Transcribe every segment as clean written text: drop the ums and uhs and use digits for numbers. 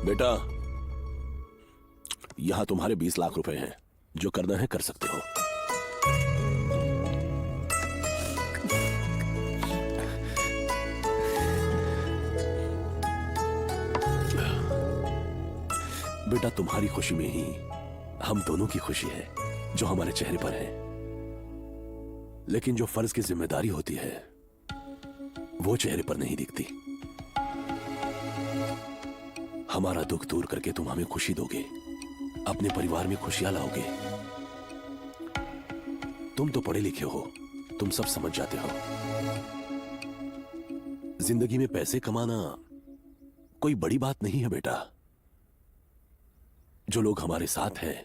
बेटा, यहां तुम्हारे 20 लाख रुपए हैं। जो करना है कर सकते हो। बेटा, तुम्हारी खुशी में ही हम दोनों की खुशी है जो हमारे चेहरे पर है, लेकिन जो फर्ज की जिम्मेदारी होती है वो चेहरे पर नहीं दिखती। हमारा दुख दूर करके तुम हमें खुशी दोगे, अपने परिवार में खुशियां लाओगे। तुम तो पढ़े लिखे हो, तुम सब समझ जाते हो। जिंदगी में पैसे कमाना कोई बड़ी बात नहीं है बेटा। जो लोग हमारे साथ हैं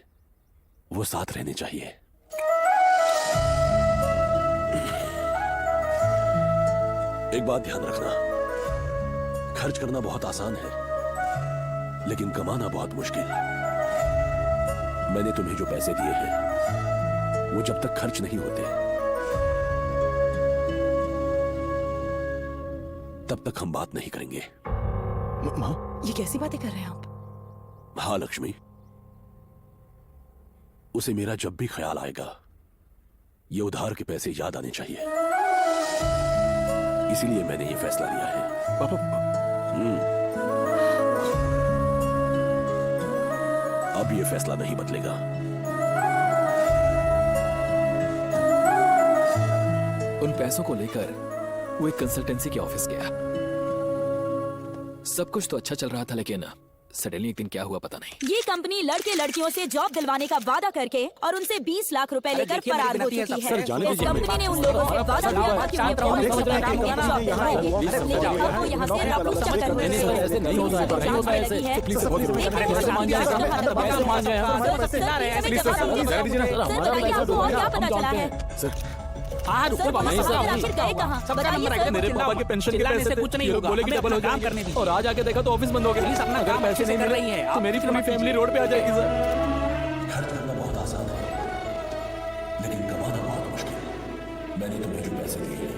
वो साथ रहने चाहिए। एक बात ध्यान रखना, खर्च करना बहुत आसान है लेकिन कमाना बहुत मुश्किल। मैंने तुम्हें जो पैसे दिए हैं वो जब तक खर्च नहीं होते तब तक हम बात नहीं करेंगे। माँ, ये कैसी बातें कर रहे हैं आप? हाँ लक्ष्मी, उसे मेरा जब भी ख्याल आएगा ये उधार के पैसे याद आने चाहिए। इसीलिए मैंने ये फैसला लिया है। पापा, अब ये फैसला नहीं बदलेगा। उन पैसों को लेकर वो एक कंसल्टेंसी के ऑफिस गया। सब कुछ तो अच्छा चल रहा था, लेकिन सडनली एक दिन क्या हुआ पता नहीं। ये कंपनी लड़के लड़कियों से जॉब दिलवाने का वादा करके और उनसे 20 लाख रुपए लेकर फरार हो चुकी है। इस कंपनी ने उन लोगों से वादा किया था कि उन्हें प्रमोशन से पहले जॉब दिलवाएगी, लेकिन अब वो यहाँ से रफू चक्कर में ऐसे नहीं होता है, नहीं होता है ऐसे। प्लीज सर, मान जाए सर, मान जाए आपको और क्या पता चला है? सर। सर, आखिर गए कहाँ? बताइए मेरे पापा के पेंशन के पैसे कुछ नहीं होगा, बोले कि डबल हो काम करने दी, और आज आके देखा तो ऑफिस बंद हो गया। अगर पैसे नहीं मिल रही है तो मेरी पूरी फैमिली रोड पे आ जाएगी सर। खर्च करना बहुत आसान है लेकिन कमाना बहुत मुश्किल। मैंने तुम्हें जो पैसे दिए हैं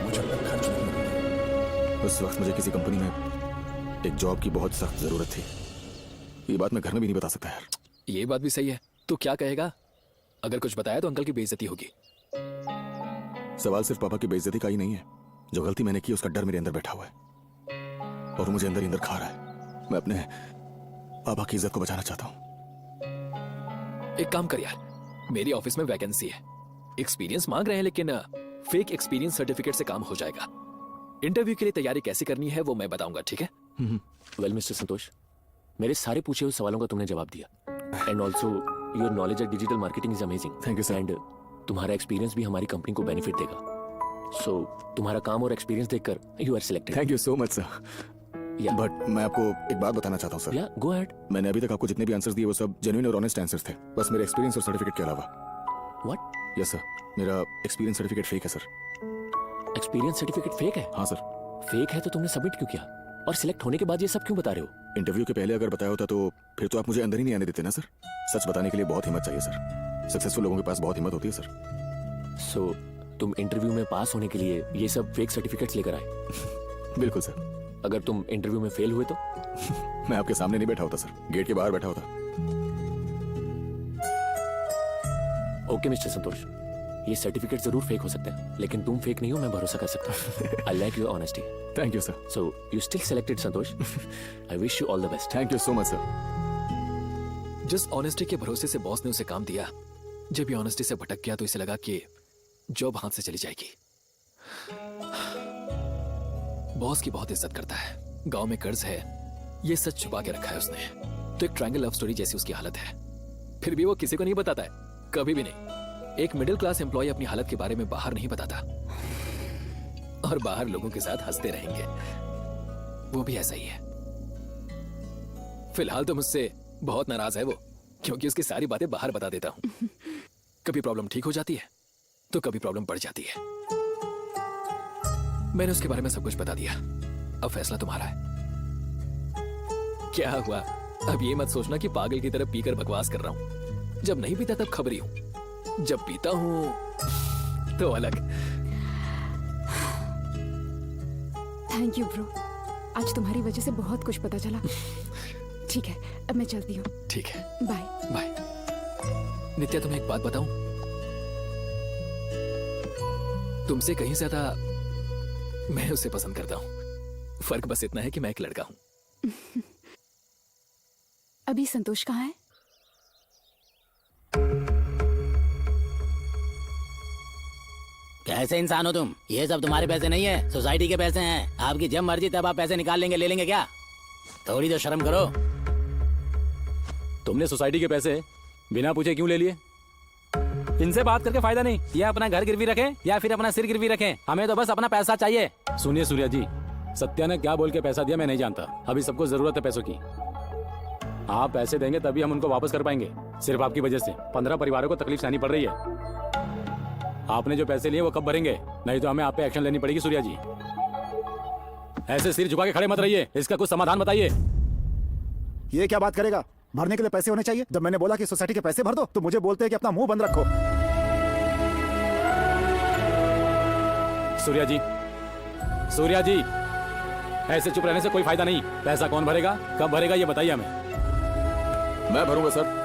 वो जब तक खर्च नहीं होते। उस वक्त मुझे किसी कंपनी में एक जॉब की बहुत सख्त जरूरत थी। ये बात मैं घर में भी नहीं बता सकता यार। ये बात भी सही है। तू क्या कहेगा? अगर कुछ बताया तो अंकल की बेइज्जती होगी। सवाल सिर्फ पापा की बेइज्जती का ही नहीं है। जो गलती मैंने की उसका डर मेरे अंदर बैठा हुआ है और मुझे अंदर ही अंदर खा रहा है। मैं अपने पापा की इज्जत को बचाना चाहता हूँ। एक काम कर यार, मेरी ऑफिस में वैकेंसी है। एक्सपीरियंस मांग रहे हैं लेकिन फेक एक्सपीरियंस सर्टिफिकेट से काम हो जाएगा। इंटरव्यू के लिए तैयारी कैसे करनी है वो मैं बताऊंगा, ठीक है? वेल मिस्टर संतोष, मेरे सारे पूछे हुए सवालों का तुमने जवाब दिया। And also your knowledge eight digital marketing is amazing. Thank you sir. And तुम्हारा एक्सपीरियंस भी हमारी कंपनी को बेनिफिट देगा। सो तुम्हारा काम और एक्सपीरियंस देखकर you are selected. Thank you so much sir. But मैं आपको एक बात बताना चाहता हूँ सर। या गो अहेड। मैंने अभी तक आपको जितने भी आंसर्स दिए वो सब जेन्युइन और ऑनेस्ट आंसर्स थे, बस मेरे एक्सपीरियंस और सर्टिफिकेट के अलावा। व्हाट? यस सर, मेरा एक्सपीरियंस सर्टिफिकेट फेक है सर। एक्सपीरियंस सर्टिफिकेट फेक है? हाँ सर। फेक है तो तुमने सबमिट क्यों किया? और सिलेक्ट होने के बाद ये सब क्यों बता रहे हो? इंटरव्यू के पहले अगर बताया होता तो फिर तो आप मुझे अंदर ही नहीं आने देते ना सर। सच बताने के लिए बहुत हिम्मत चाहिए सर। सक्सेसफुल लोगों के पास बहुत हिम्मत होती है सर। सो तुम इंटरव्यू में पास होने के लिए ये सब फेक सर्टिफिकेट्स लेकर आए? बिल्कुल सर। अगर तुम इंटरव्यू में फेल हुए तो? मैं आपके सामने नहीं बैठा होता सर, गेट के बाहर बैठा होता। ओके मिस्टर संतोष, ये सर्टिफिकेट जरूर फेक हो सकते हैं लेकिन तुम फेक नहीं हो, मैं भरोसा कर सकता हूँ। I like your honesty. Thank you sir. So you still selected Santosh. I wish you all the best. Thank you so much sir. जिस ऑनेस्टी के भरोसे से बॉस ने उसे काम दिया, जब ये ऑनेस्टी से भटक गया तो इसे लगा कि जॉब हाथ से चली जाएगी। बॉस की बहुत इज्जत करता है, गांव में कर्ज है, ये सच छुपा के रखा है उसने। तो एक ट्रायंगल लव स्टोरी जैसी उसकी हालत है, फिर भी वो किसी को नहीं बताता है, कभी भी नहीं। एक मिडिल क्लास एम्प्लॉय अपनी हालत के बारे में बाहर नहीं बताता और बाहर लोगों के साथ हंसते रहेंगे। वो भी ऐसा ही है। फिलहाल तो मुझसे बहुत नाराज है वो, क्योंकि उसकी सारी बातें बाहर बता देता हूं। कभी प्रॉब्लम ठीक हो जाती है तो कभी प्रॉब्लम बढ़ जाती है। मैंने उसके बारे में सब कुछ बता दिया, अब फैसला तुम्हारा है। क्या हुआ? अब ये मत सोचना कि पागल की तरह पीकर बकवास कर रहा हूं। जब नहीं पीता तब खबरी हूं, जब पीता हूं तो अलग। Thank you bro. आज तुम्हारी वजह से बहुत कुछ पता चला। ठीक है, अब मैं चलती हूँ। ठीक है, बाय। बाय। नित्या, तुम्हें एक बात बताऊं? तुमसे कहीं ज्यादा मैं उसे पसंद करता हूं। फर्क बस इतना है कि मैं एक लड़का हूं। अभी संतोष कहाँ है? कैसे इंसान हो तुम? ये सब तुम्हारे पैसे नहीं है, सोसाइटी के पैसे हैं। आपकी जब मर्जी तब आप पैसे निकाल लेंगे, ले लेंगे क्या? थोड़ी तो शर्म करो। तुमने सोसाइटी के पैसे बिना पूछे क्यों ले लिए? इनसे बात करके फायदा नहीं। या अपना घर गिरवी रखें या फिर अपना सिर गिरवी रखें, हमें तो बस अपना पैसा चाहिए। सुनिए सूर्या जी, सत्या ने क्या बोल के पैसा दिया मैं नहीं जानता। अभी सबको जरूरत है पैसों की। आप पैसे देंगे तभी हम उनको वापस कर पाएंगे। सिर्फ आपकी वजह से 15 परिवारों को तकलीफ सहनी पड़ रही है। आपने जो पैसे लिए वो कब भरेंगे? नहीं तो हमें आप पे एक्शन लेनी पड़ेगी। सूर्या जी, ऐसे सिर झुका के खड़े मत रहिए, इसका कुछ समाधान बताइए। ये क्या बात करेगा? भरने के लिए पैसे होने चाहिए। जब मैंने बोला कि सोसाइटी के पैसे भर दो तो मुझे बोलते हैं कि अपना मुंह बंद रखो। सूर्या जी, सूर्या जी, ऐसे चुप रहने से कोई फायदा नहीं। पैसा कौन भरेगा, कब भरेगा, ये बताइए हमें। मैं भरूंगा सर।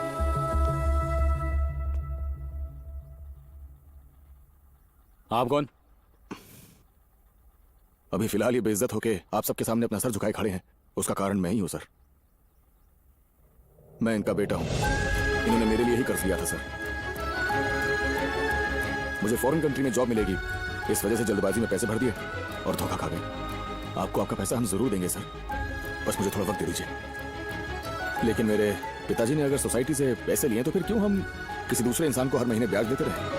आप कौन? अभी फिलहाल ये बेइज्जत होके आप सबके सामने अपना सर झुकाए खड़े हैं, उसका कारण मैं ही हूं सर। मैं इनका बेटा हूं। इन्होंने मेरे लिए ही कर्ज लिया था सर। मुझे फॉरेन कंट्री में जॉब मिलेगी, इस वजह से जल्दबाजी में पैसे भर दिए और धोखा खा गए। आपको आपका पैसा हम जरूर देंगे सर, बस मुझे थोड़ा वक्त दे दीजिए। लेकिन मेरे पिताजी ने अगर सोसाइटी से पैसे लिए तो फिर क्यों हम किसी दूसरे इंसान को हर महीने ब्याज देते रहे?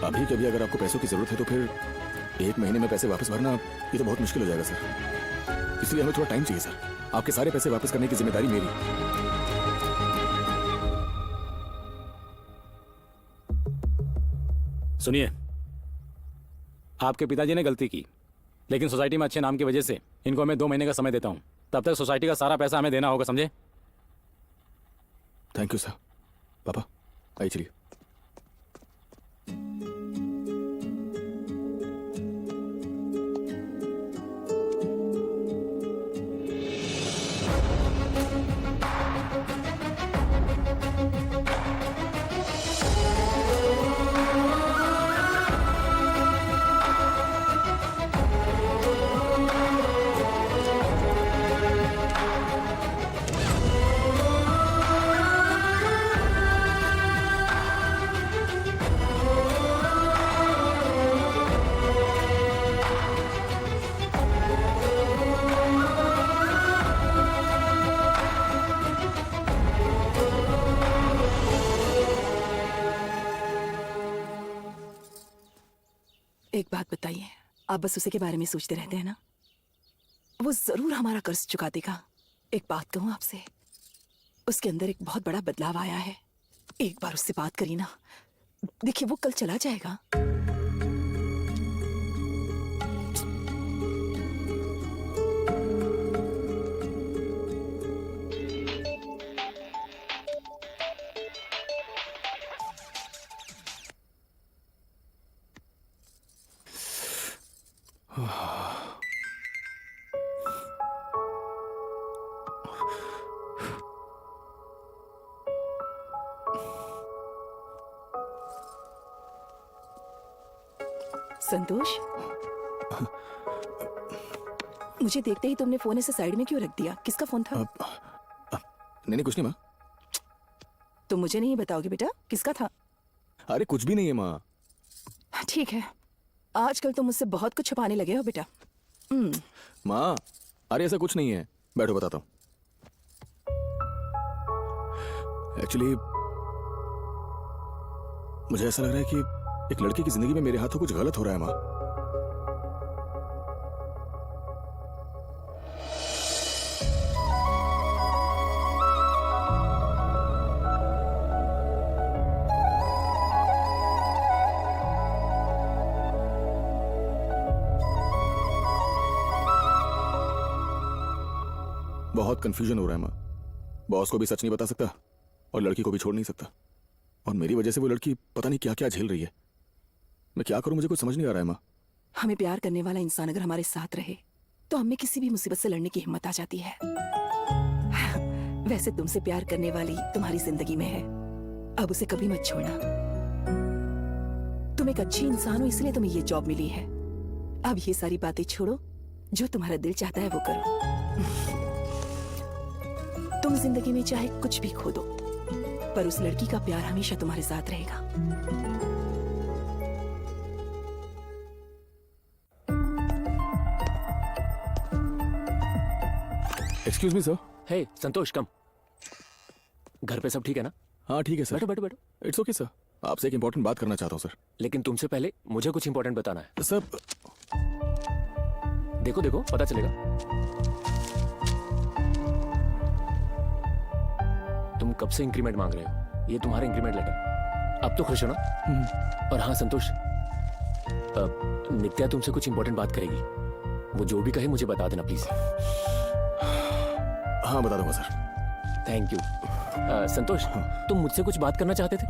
अभी कभी अगर आपको पैसों की जरूरत है तो फिर 1 महीने में पैसे वापस भरना ये तो बहुत मुश्किल हो जाएगा सर। इसलिए हमें थोड़ा टाइम चाहिए सर। आपके सारे पैसे वापस करने की जिम्मेदारी मेरी। सुनिए, आपके पिताजी ने गलती की, लेकिन सोसाइटी में अच्छे नाम की वजह से इनको मैं 2 महीने का समय देता हूं। तब तक सोसाइटी का सारा पैसा हमें देना होगा, समझे? Thank you sir. पापा आइए चलिए। एक बात बताइए, आप बस उसी के बारे में सोचते रहते हैं ना? वो जरूर हमारा कर्ज चुका देगा। एक बात कहूं आपसे, उसके अंदर एक बहुत बड़ा बदलाव आया है। एक बार उससे बात करी ना, देखिए वो कल चला जाएगा। संतोष, मुझे देखते ही तुमने फोन ऐसे साइड में क्यों रख दिया? किसका फोन था? नहीं कुछ नहीं माँ। तुम मुझे नहीं बताओगे बेटा किसका था? अरे कुछ भी नहीं है माँ। ठीक है, आजकल तुम मुझसे बहुत कुछ छुपाने लगे हो बेटा। माँ अरे ऐसा कुछ नहीं है, बैठो बताता हूँ। एक्चुअली मुझे ऐसा लग रहा है कि एक लड़की की जिंदगी में मेरे हाथों कुछ गलत हो रहा है माँ। बहुत कंफ्यूजन हो रहा है माँ। बॉस को भी सच नहीं बता सकता और लड़की को भी छोड़ नहीं सकता, और मेरी वजह से वो लड़की पता नहीं क्या क्या झेल रही है। मैं क्या करूं, मुझे कुछ समझ नहीं आ रहा है माँ। हमें प्यार करने वाला इंसान अगर हमारे साथ रहे तो हमें किसी भी मुसीबत से लड़ने की हिम्मत आ जाती है। वैसे तुमसे प्यार करने वाली तुम्हारी जिंदगी में है, अब उसे कभी मत छोड़ना। तुम एक अच्छी इंसान हो इसलिए तुम्हें ये जॉब मिली है। अब ये सारी बातें छोड़ो, जो तुम्हारा दिल चाहता है वो करो। तुम जिंदगी में चाहे कुछ भी खो दो, पर उस लड़की का प्यार हमेशा तुम्हारे साथ रहेगा। Excuse me sir. Hey Santosh, come. घर पे सब ठीक है ना? हाँ ठीक है सर। बैठो बैठो बैठो। It's okay sir. आपसे एक इंपॉर्टेंट बात करना चाहता हूँ सर। लेकिन तुमसे पहले मुझे कुछ इंपॉर्टेंट बताना है। सर देखो देखो, पता चलेगा। तुम कब से इंक्रीमेंट मांग रहे हो? ये तुम्हारा इंक्रीमेंट लेटर। अब तो खुश हो ना? और हाँ संतोष, नित्या तुमसे कुछ इंपॉर्टेंट बात करेगी। वो जो भी कहे मुझे बता देना प्लीज। हाँ बता दूंगा सर। Thank you. संतोष, तुम मुझसे कुछ बात करना चाहते थे?